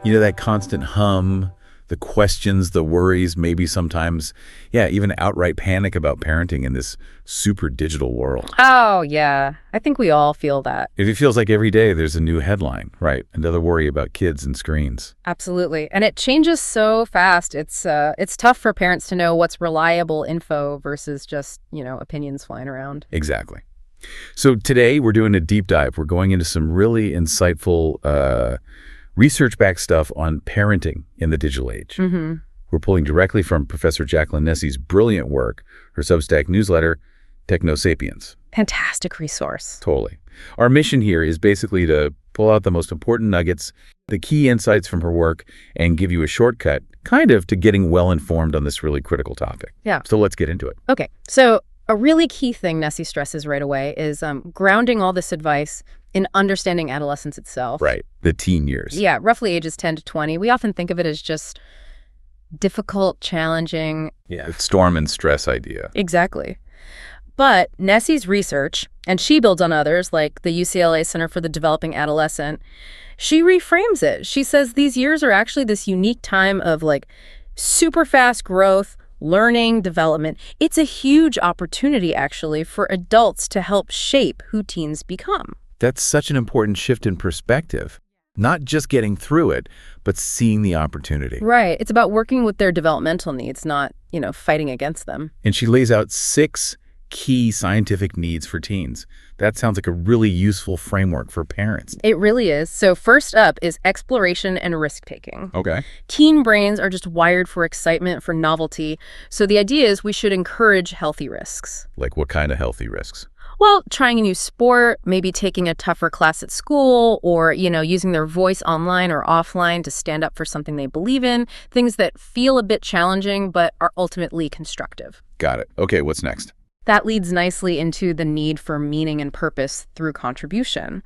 That constant hum, the questions, the worries, maybe sometimes, even outright panic about parenting in this super digital world. Oh, yeah. I think we all feel that. It feels like every day there's a new headline, right? Another worry about kids and screens. Absolutely. And it changes so fast. It's tough for parents to know what's reliable info versus just, opinions flying around. Exactly. So today we're doing a deep dive. We're going into some really insightful research-backed stuff on parenting in the digital age. Mm-hmm. We're pulling directly from Professor Jacqueline Nessie's brilliant work, her Substack newsletter, Technosapiens. Fantastic resource. Totally. Our mission here is basically to pull out the most important nuggets, the key insights from her work, and give you a shortcut, kind of, to getting well-informed on this really critical topic. Yeah. So let's get into it. Okay. So a really key thing Nessie stresses right away is grounding all this advice in understanding adolescence itself. Right. The teen years. Yeah, roughly ages 10 to 20. We often think of it as just difficult, challenging. Yeah, storm and stress idea. Exactly. But Nessie's research, and she builds on others like the UCLA Center for the Developing Adolescent, she reframes it. She says these years are actually this unique time of super fast growth, learning, development. It's a huge opportunity, actually, for adults to help shape who teens become. That's such an important shift in perspective. Not just getting through it, but seeing the opportunity. Right. It's about working with their developmental needs, not, fighting against them. And she lays out 6 key scientific needs for teens. That sounds like a really useful framework for parents. It really is. So first up is exploration and risk-taking. Okay. Teen brains are just wired for excitement, for novelty. So the idea is we should encourage healthy risks. Like what kind of healthy risks? Well, trying a new sport, maybe taking a tougher class at school, or, using their voice online or offline to stand up for something they believe in, things that feel a bit challenging but are ultimately constructive. Got it. Okay, what's next? That leads nicely into the need for meaning and purpose through contribution.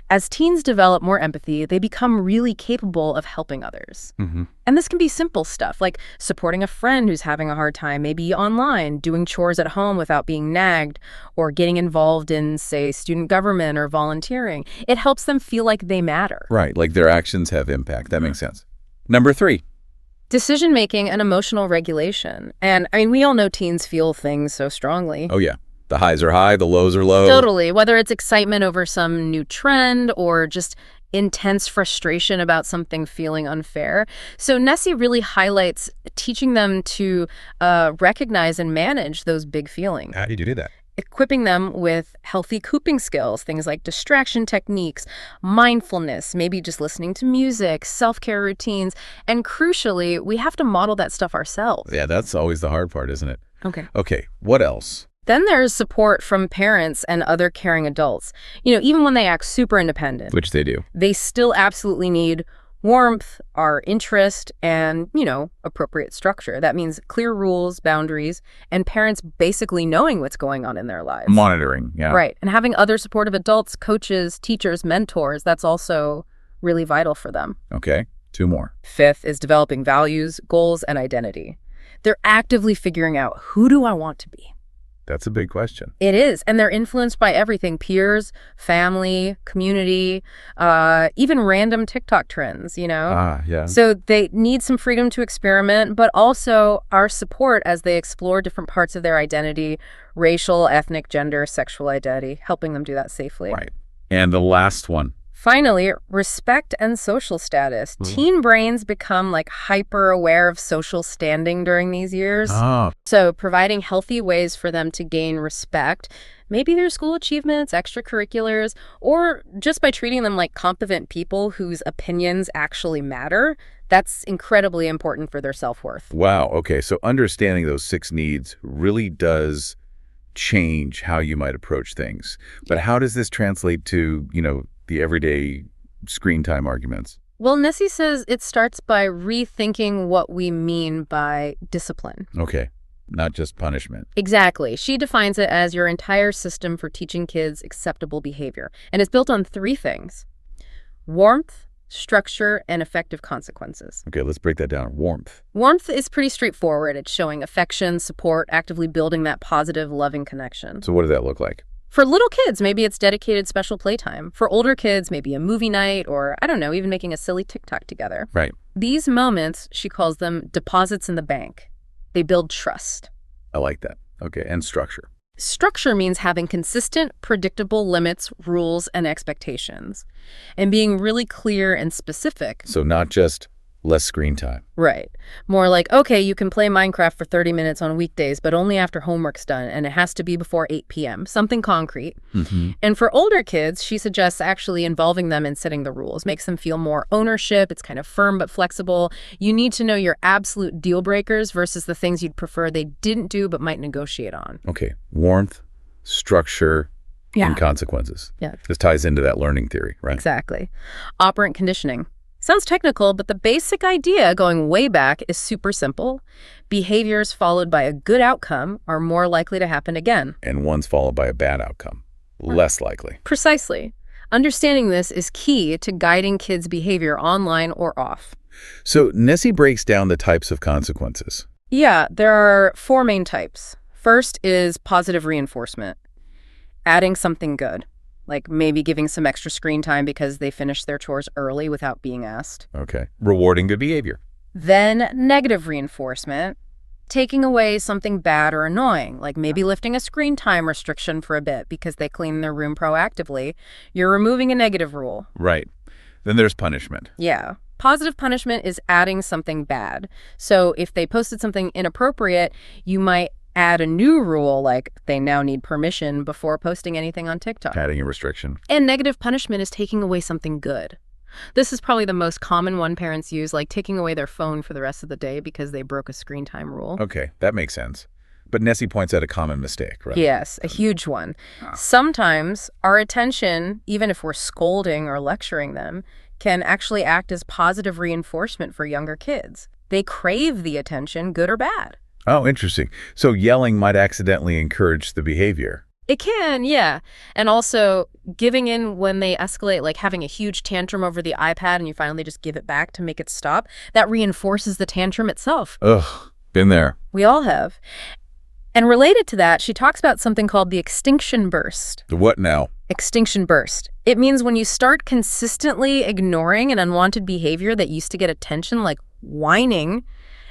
As teens develop more empathy, they become really capable of helping others. Mm-hmm. And this can be simple stuff, like supporting a friend who's having a hard time, maybe online, doing chores at home without being nagged, or getting involved in, say, student government or volunteering. It helps them feel like they matter. Right, like their actions have impact. That makes sense. Number 3. Decision-making and emotional regulation. And, we all know teens feel things so strongly. Oh, yeah. The highs are high, the lows are low. Totally. Whether it's excitement over some new trend or just intense frustration about something feeling unfair. So Nessie really highlights teaching them to recognize and manage those big feelings. How do you do that? Equipping them with healthy coping skills, things like distraction techniques, mindfulness, maybe just listening to music, self-care routines. And crucially, we have to model that stuff ourselves. Yeah, that's always the hard part, isn't it? Okay, what else? Then there's support from parents and other caring adults. Even when they act super independent. Which they do. They still absolutely need warmth, our interest, and, appropriate structure. That means clear rules, boundaries, and parents basically knowing what's going on in their lives. Monitoring, yeah. Right. And having other supportive adults, coaches, teachers, mentors, that's also really vital for them. Okay, 2 more. 5th is developing values, goals, and identity. They're actively figuring out, who do I want to be? That's a big question. It is. And they're influenced by everything: peers, family, community, even random TikTok trends, Yeah. So they need some freedom to experiment, but also our support as they explore different parts of their identity: racial, ethnic, gender, sexual identity, helping them do that safely. Right. And the last one. Finally, respect and social status. Teen brains become hyper aware of social standing during these years. Oh. So providing healthy ways for them to gain respect, maybe their school achievements, extracurriculars, or just by treating them like competent people whose opinions actually matter, that's incredibly important for their self-worth. Wow. Okay. So understanding those 6 needs really does change how you might approach things. But how does this translate to, the everyday screen time arguments? Well, Nessie says it starts by rethinking what we mean by discipline. Okay. Not just punishment. Exactly. She defines it as your entire system for teaching kids acceptable behavior. And it's built on 3 things: warmth, structure, and effective consequences. Okay, let's break that down. Warmth. Warmth is pretty straightforward. It's showing affection, support, actively building that positive, loving connection. So what does that look like? For little kids, maybe it's dedicated special playtime. For older kids, maybe a movie night or, I don't know, even making a silly TikTok together. Right. These moments, she calls them deposits in the bank. They build trust. I like that. Okay, and structure. Structure means having consistent, predictable limits, rules, and expectations, and being really clear and specific. So not just less screen time. Right. More like, okay, you can play Minecraft for 30 minutes on weekdays, but only after homework's done, and it has to be before 8 p.m., something concrete. And for older kids, she suggests actually involving them in setting the rules, makes them feel more ownership. It's kind of firm but flexible. You need to know your absolute deal breakers versus the things you'd prefer they didn't do but might negotiate on. Okay, warmth, structure, and consequences. Yeah. This ties into that learning theory, right? Exactly. Operant conditioning. Sounds technical, but the basic idea, going way back, is super simple. Behaviors followed by a good outcome are more likely to happen again. And ones followed by a bad outcome. Less likely. Precisely. Understanding this is key to guiding kids' behavior online or off. So Nessie breaks down the types of consequences. Yeah, there are 4 main types. First is positive reinforcement. Adding something good. Like maybe giving some extra screen time because they finished their chores early without being asked. Okay. Rewarding good behavior. Then negative reinforcement, taking away something bad or annoying, like maybe lifting a screen time restriction for a bit because they clean their room proactively. You're removing a negative rule. Right. Then there's punishment. Yeah. Positive punishment is adding something bad. So if they posted something inappropriate, you might add a new rule, like they now need permission before posting anything on TikTok. Adding a restriction. And negative punishment is taking away something good. This is probably the most common one parents use, like taking away their phone for the rest of the day because they broke a screen time rule. Okay, that makes sense. But Nessie points out a common mistake, right? Yes, a huge one. Sometimes our attention, even if we're scolding or lecturing them, can actually act as positive reinforcement for younger kids. They crave the attention, good or bad. Oh, interesting. So yelling might accidentally encourage the behavior. It can, yeah. And also giving in when they escalate, like having a huge tantrum over the iPad and you finally just give it back to make it stop, that reinforces the tantrum itself. Ugh, been there. We all have. And related to that, she talks about something called the extinction burst. The what now? Extinction burst. It means when you start consistently ignoring an unwanted behavior that used to get attention, like whining,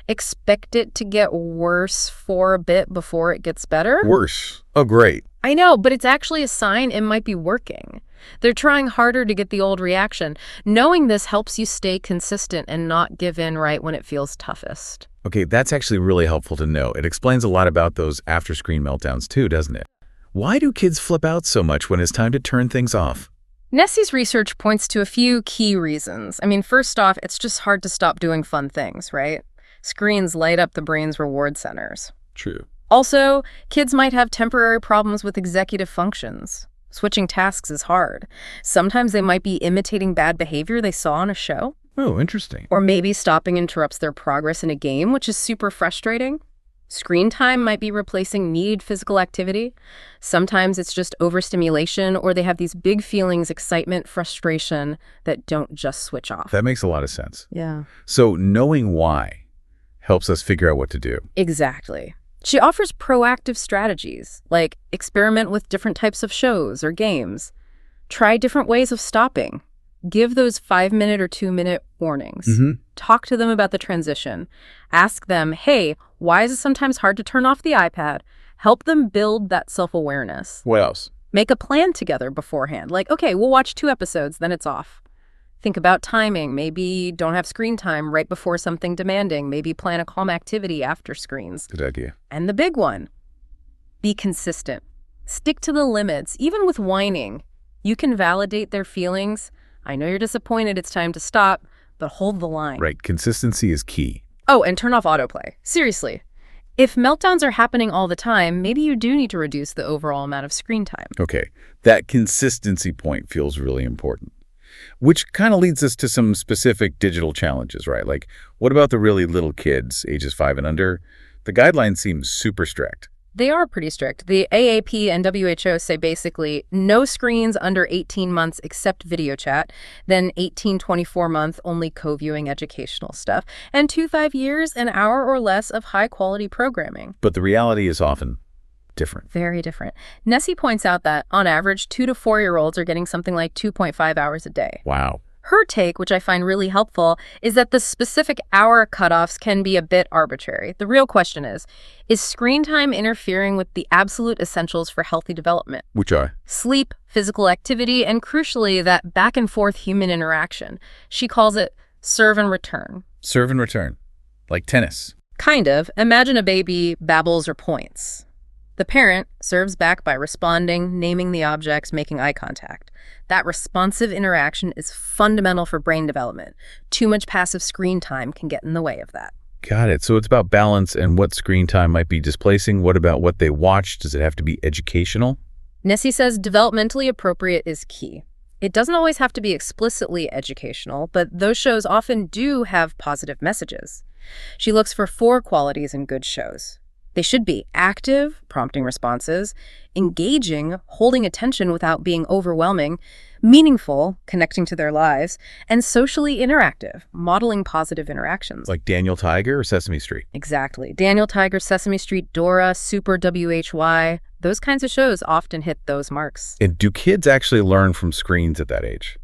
expect it to get worse for a bit before it gets better. Worse. Oh, great. I know, but it's actually a sign it might be working. They're trying harder to get the old reaction. Knowing this helps you stay consistent and not give in right when it feels toughest. Okay, that's actually really helpful to know. It explains a lot about those after-screen meltdowns too, doesn't it? Why do kids flip out so much when it's time to turn things off? Nessie's research points to a few key reasons. I mean, first off, it's just hard to stop doing fun things, right? Screens light up the brain's reward centers. True. Also, kids might have temporary problems with executive functions. Switching tasks is hard. Sometimes they might be imitating bad behavior they saw on a show. Oh, interesting. Or maybe stopping interrupts their progress in a game, which is super frustrating. Screen time might be replacing needed physical activity. Sometimes it's just overstimulation, or they have these big feelings, excitement, frustration, that don't just switch off. That makes a lot of sense. Yeah. So knowing why helps us figure out what to do. Exactly. She offers proactive strategies, like experiment with different types of shows or games. Try different ways of stopping. Give those 5-minute or 2-minute warnings. Talk to them about the transition. Ask them, hey, why is it sometimes hard to turn off the iPad? Help them build that self-awareness. What else? Make a plan together beforehand. Like, okay, we'll watch 2 episodes, then it's off. Think about timing. Maybe don't have screen time right before something demanding. Maybe plan a calm activity after screens. Good idea. And the big one, be consistent. Stick to the limits. Even with whining, you can validate their feelings. I know you're disappointed, it's time to stop, but hold the line. Right. Consistency is key. Oh, and turn off autoplay. Seriously. If meltdowns are happening all the time, maybe you do need to reduce the overall amount of screen time. Okay. That consistency point feels really important. Which kind of leads us to some specific digital challenges, right? Like, what about the really little kids, ages 5 and under? The guidelines seem super strict. They are pretty strict. The AAP and WHO say basically no screens under 18 months except video chat, then 18-24 month only co-viewing educational stuff, and 2-5 years, an hour or less of high-quality programming. But the reality is often different. Very different. Nessie points out that, on average, 2 to 4-year-olds are getting something like 2.5 hours a day. Wow. Her take, which I find really helpful, is that the specific hour cutoffs can be a bit arbitrary. The real question is screen time interfering with the absolute essentials for healthy development? Which are? Sleep, physical activity, and crucially, that back-and-forth human interaction. She calls it serve and return. Serve and return. Like tennis. Kind of. Imagine a baby babbles or points. The parent serves back by responding, naming the objects, making eye contact. That responsive interaction is fundamental for brain development. Too much passive screen time can get in the way of that. Got it. So it's about balance and what screen time might be displacing. What about what they watch? Does it have to be educational? Nessie says developmentally appropriate is key. It doesn't always have to be explicitly educational, but those shows often do have positive messages. She looks for 4 qualities in good shows. They should be active, prompting responses, engaging, holding attention without being overwhelming, meaningful, connecting to their lives, and socially interactive, modeling positive interactions. Like Daniel Tiger or Sesame Street? Exactly. Daniel Tiger, Sesame Street, Dora, Super WHY, those kinds of shows often hit those marks. And do kids actually learn from screens at that age?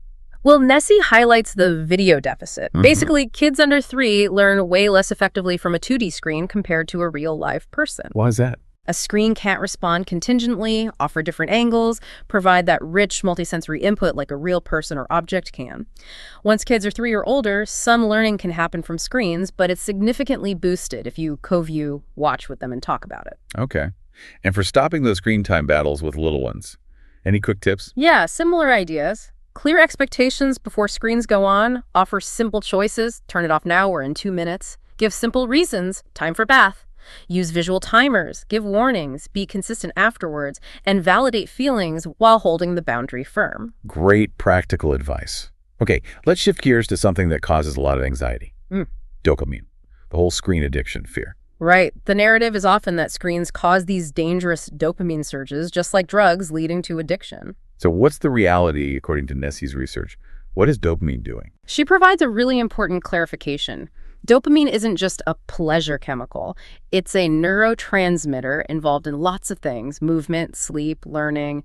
Well, Nessie highlights the video deficit. Basically, kids under 3 learn way less effectively from a 2D screen compared to a real live person. Why is that? A screen can't respond contingently, offer different angles, provide that rich multisensory input like a real person or object can. Once kids are 3 or older, some learning can happen from screens, but it's significantly boosted if you co-view, watch with them, and talk about it. Okay. And for stopping those screen time battles with little ones, any quick tips? Yeah, similar ideas. Clear expectations before screens go on, offer simple choices, turn it off now or in 2 minutes, give simple reasons, time for bath, use visual timers, give warnings, be consistent afterwards, and validate feelings while holding the boundary firm. Great practical advice. Okay, let's shift gears to something that causes a lot of anxiety. Dopamine, the whole screen addiction fear. Right. The narrative is often that screens cause these dangerous dopamine surges, just like drugs, leading to addiction. So what's the reality, according to Nessie's research? What is dopamine doing? She provides a really important clarification. Dopamine isn't just a pleasure chemical. It's a neurotransmitter involved in lots of things, movement, sleep, learning.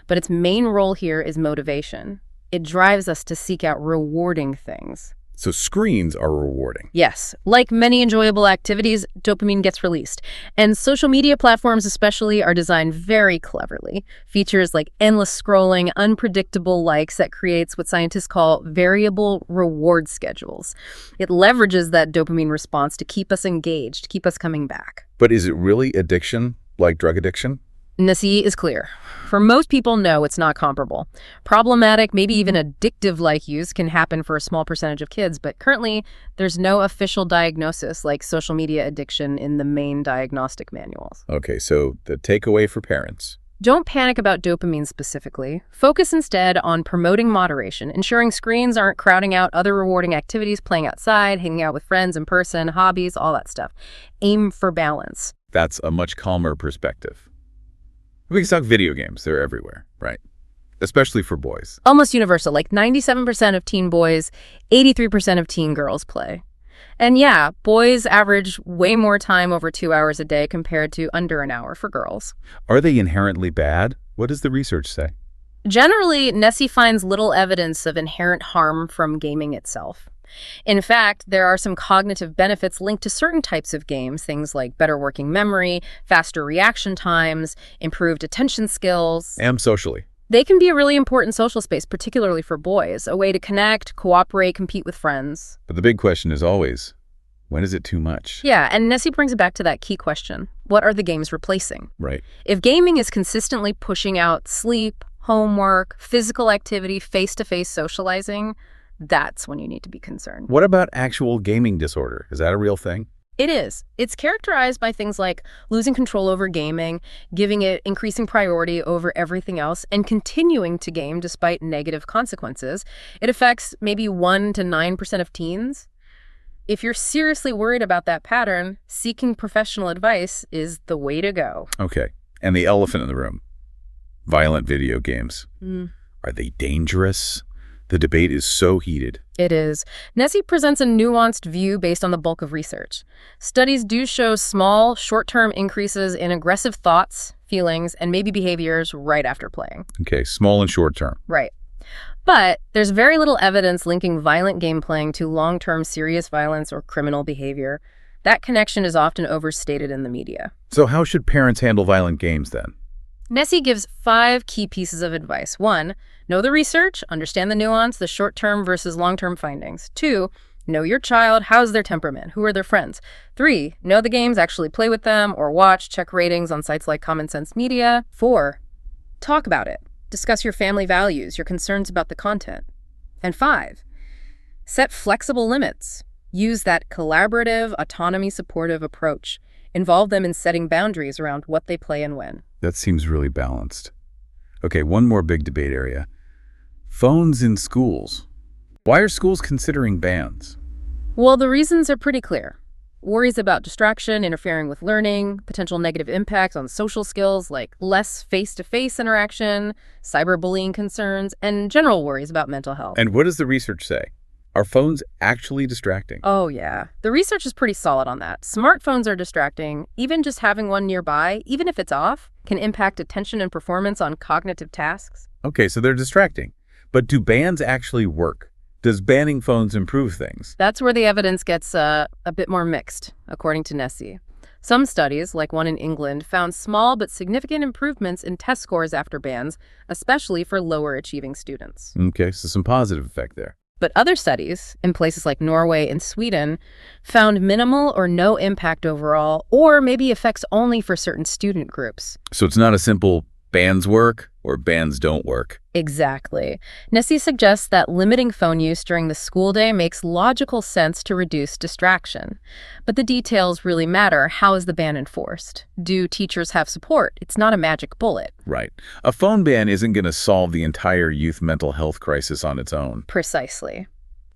But its main role here is motivation. It drives us to seek out rewarding things. So screens are rewarding. Yes. Like many enjoyable activities, dopamine gets released. And social media platforms especially are designed very cleverly. Features like endless scrolling, unpredictable likes that creates what scientists call variable reward schedules. It leverages that dopamine response to keep us engaged, keep us coming back. But is it really addiction, like drug addiction? Nessie is clear. For most people, no, it's not comparable. Problematic, maybe even addictive-like use can happen for a small percentage of kids, but currently there's no official diagnosis like social media addiction in the main diagnostic manuals. Okay, so the takeaway for parents. Don't panic about dopamine specifically. Focus instead on promoting moderation, ensuring screens aren't crowding out other rewarding activities, playing outside, hanging out with friends in person, hobbies, all that stuff. Aim for balance. That's a much calmer perspective. We can talk video games. They're everywhere, right? Especially for boys. Almost universal, like 97% of teen boys, 83% of teen girls play. And yeah, boys average way more time over 2 hours a day compared to under an hour for girls. Are they inherently bad? What does the research say? Generally, Nessie finds little evidence of inherent harm from gaming itself. In fact, there are some cognitive benefits linked to certain types of games, things like better working memory, faster reaction times, improved attention skills. And socially. They can be a really important social space, particularly for boys, a way to connect, cooperate, compete with friends. But the big question is always, when is it too much? Yeah, and Nessie brings it back to that key question. What are the games replacing? Right. If gaming is consistently pushing out sleep, homework, physical activity, face-to-face socializing, that's when you need to be concerned. What about actual gaming disorder? Is that a real thing? It is. It's characterized by things like losing control over gaming, giving it increasing priority over everything else, and continuing to game despite negative consequences. It affects maybe 1 to 9% of teens. If you're seriously worried about that pattern, seeking professional advice is the way to go. Okay. And the elephant in the room. Violent video games. Are they dangerous? The debate is so heated. It is. Nessie presents a nuanced view based on the bulk of research. Studies do show small, short-term increases in aggressive thoughts, feelings, and maybe behaviors right after playing. Okay, small and short term. Right. But there's very little evidence linking violent game playing to long-term serious violence or criminal behavior. That connection is often overstated in the media. So how should parents handle violent games then? Nessie gives 5 key pieces of advice. 1, know the research, understand the nuance, the short-term versus long-term findings. 2, know your child, how's their temperament, who are their friends. 3, know the games, actually play with them or watch, check ratings on sites like Common Sense Media. 4, talk about it. Discuss your family values, your concerns about the content. And 5, set flexible limits. Use that collaborative, autonomy-supportive approach. Involve them in setting boundaries around what they play and when. That seems really balanced. Okay, one more big debate area. Phones in schools. Why are schools considering bans? Well, the reasons are pretty clear. Worries about distraction, interfering with learning, potential negative impacts on social skills like less face-to-face interaction, cyberbullying concerns, and general worries about mental health. And what does the research say? Are phones actually distracting? Oh, yeah. The research is pretty solid on that. Smartphones are distracting. Even just having one nearby, even if it's off, can impact attention and performance on cognitive tasks. Okay, so they're distracting. But do bans actually work? Does banning phones improve things? That's where the evidence gets a bit more mixed, according to Nessie. Some studies, like one in England, found small but significant improvements in test scores after bans, especially for lower achieving students. Okay, so some positive effect there. But other studies, in places like Norway and Sweden, found minimal or no impact overall, or maybe effects only for certain student groups. So it's not a simple bans work or bans don't work. Exactly. Nessie suggests that limiting phone use during the school day makes logical sense to reduce distraction. But the details really matter. How is the ban enforced? Do teachers have support? It's not a magic bullet. Right. A phone ban isn't going to solve the entire youth mental health crisis on its own. Precisely.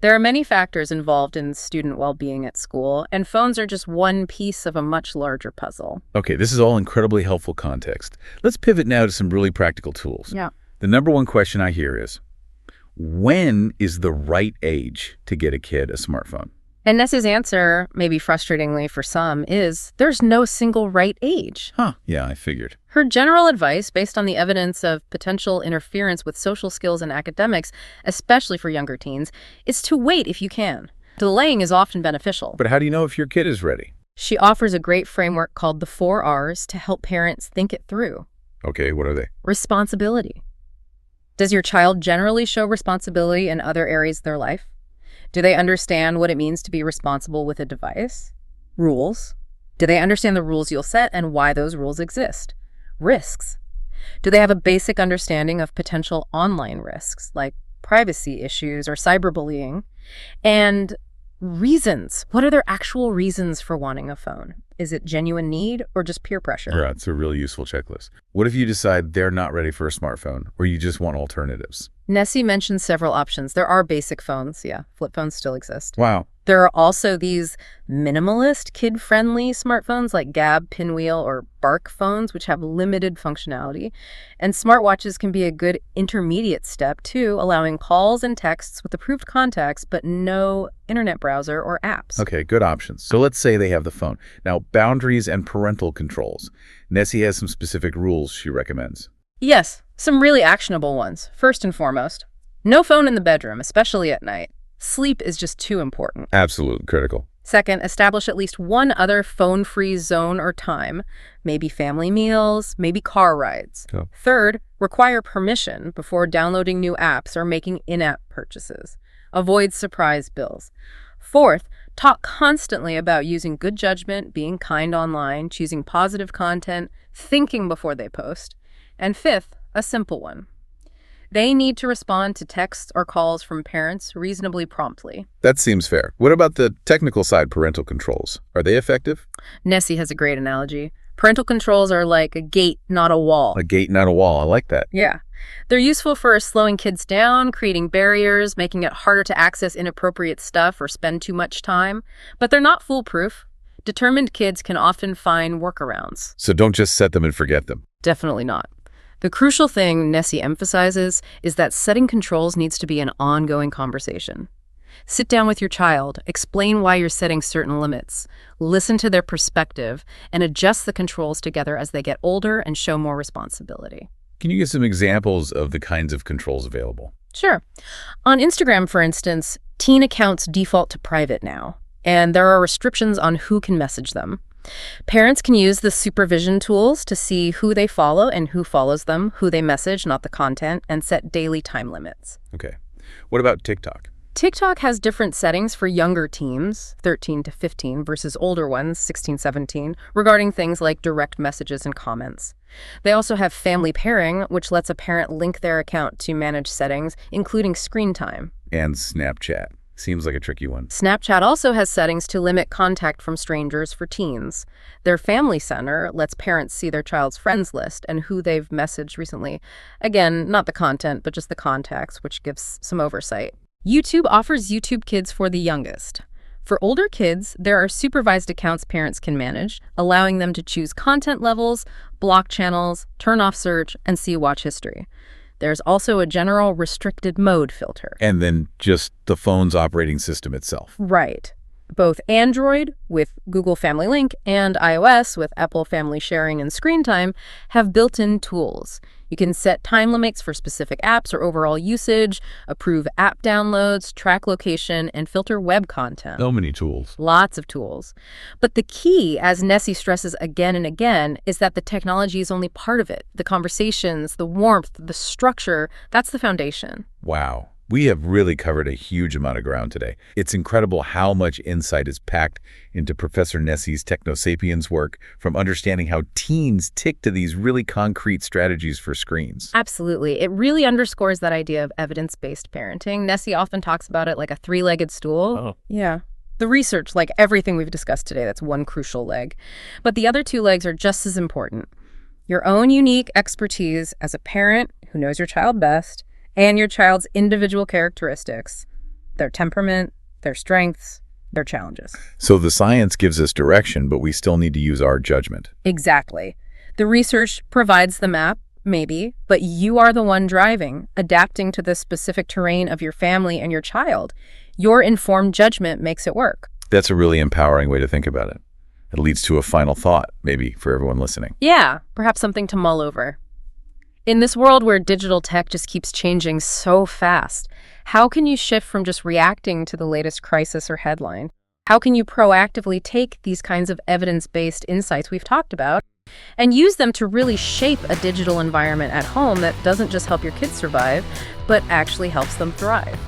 There are many factors involved in student well-being at school, and phones are just one piece of a much larger puzzle. Okay, this is all incredibly helpful context. Let's pivot now to some really practical tools. Yeah. The number one question I hear is, when is the right age to get a kid a smartphone? And Ness's answer, maybe frustratingly for some, is there's no single right age. Huh, yeah, I figured. Her general advice, based on the evidence of potential interference with social skills and academics, especially for younger teens, is to wait if you can. Delaying is often beneficial. But how do you know if your kid is ready? She offers a great framework called the 4 R's to help parents think it through. Okay, what are they? Responsibility. Does your child generally show responsibility in other areas of their life? Do they understand what it means to be responsible with a device? Rules. Do they understand the rules you'll set and why those rules exist? Risks. Do they have a basic understanding of potential online risks, like privacy issues or cyberbullying? And reasons. What are their actual reasons for wanting a phone? Is it genuine need or just peer pressure? Right, it's a really useful checklist. What if you decide they're not ready for a smartphone, or you just want alternatives? Nessie mentioned several options. There are basic phones, yeah. Flip phones still exist. Wow. There are also these minimalist, kid-friendly smartphones like Gab, Pinwheel, or Bark phones, which have limited functionality. And smartwatches can be a good intermediate step, too, allowing calls and texts with approved contacts, but no internet browser or apps. Okay, good options. So let's say they have the phone. Now, boundaries and parental controls. Nessie has some specific rules she recommends. Yes, some really actionable ones. First and foremost, no phone in the bedroom, especially at night. Sleep is just too important. Absolutely critical. Second, establish at least one other phone-free zone or time, maybe family meals, maybe car rides. Oh. Third, require permission before downloading new apps or making in-app purchases. Avoid surprise bills. Fourth, talk constantly about using good judgment, being kind online, choosing positive content, thinking before they post. And fifth, a simple one. They need to respond to texts or calls from parents reasonably promptly. That seems fair. What about the technical side parental controls? Are they effective? Nessie has a great analogy. Parental controls are like a gate, not a wall. A gate, not a wall. I like that. Yeah. They're useful for slowing kids down, creating barriers, making it harder to access inappropriate stuff or spend too much time. But they're not foolproof. Determined kids can often find workarounds. So don't just set them and forget them. Definitely not. The crucial thing Nessie emphasizes is that setting controls needs to be an ongoing conversation. Sit down with your child, explain why you're setting certain limits, listen to their perspective, and adjust the controls together as they get older and show more responsibility. Can you give some examples of the kinds of controls available? Sure. On Instagram, for instance, teen accounts default to private now, and there are restrictions on who can message them. Parents can use the supervision tools to see who they follow and who follows them, who they message, not the content, and set daily time limits. Okay. What about TikTok? TikTok has different settings for younger teens, 13 to 15, versus older ones, 16, 17, regarding things like direct messages and comments. They also have family pairing, which lets a parent link their account to manage settings, including screen time. And Snapchat. Seems like a tricky one. Snapchat also has settings to limit contact from strangers for teens. Their Family Center lets parents see their child's friends list and who they've messaged recently. Again, not the content, but just the contacts, which gives some oversight. YouTube offers YouTube Kids for the youngest. For older kids, there are supervised accounts parents can manage, allowing them to choose content levels, block channels, turn off search, and see watch history. There's also a general restricted mode filter. And then just the phone's operating system itself. Right. Both Android with Google Family Link and iOS with Apple Family Sharing and Screen Time have built-in tools. You can set time limits for specific apps or overall usage, approve app downloads, track location, and filter web content. So many tools. Lots of tools. But the key, as Nessie stresses again and again, is that the technology is only part of it. The conversations, the warmth, the structure, that's the foundation. Wow. We have really covered a huge amount of ground today. It's incredible how much insight is packed into Professor Nessie's Technosapiens work, from understanding how teens tick to these really concrete strategies for screens. Absolutely. It really underscores that idea of evidence-based parenting. Nessie often talks about it like a three-legged stool. Oh. Yeah. The research, like everything we've discussed today, that's one crucial leg. But the other two legs are just as important. Your own unique expertise as a parent who knows your child best, and your child's individual characteristics, their temperament, their strengths, their challenges. So the science gives us direction, but we still need to use our judgment. Exactly. The research provides the map, maybe, but you are the one driving, adapting to the specific terrain of your family and your child. Your informed judgment makes it work. That's a really empowering way to think about it. It leads to a final thought, maybe, for everyone listening. Yeah, perhaps something to mull over. In this world where digital tech just keeps changing so fast, how can you shift from just reacting to the latest crisis or headline? How can you proactively take these kinds of evidence-based insights we've talked about and use them to really shape a digital environment at home that doesn't just help your kids survive, but actually helps them thrive?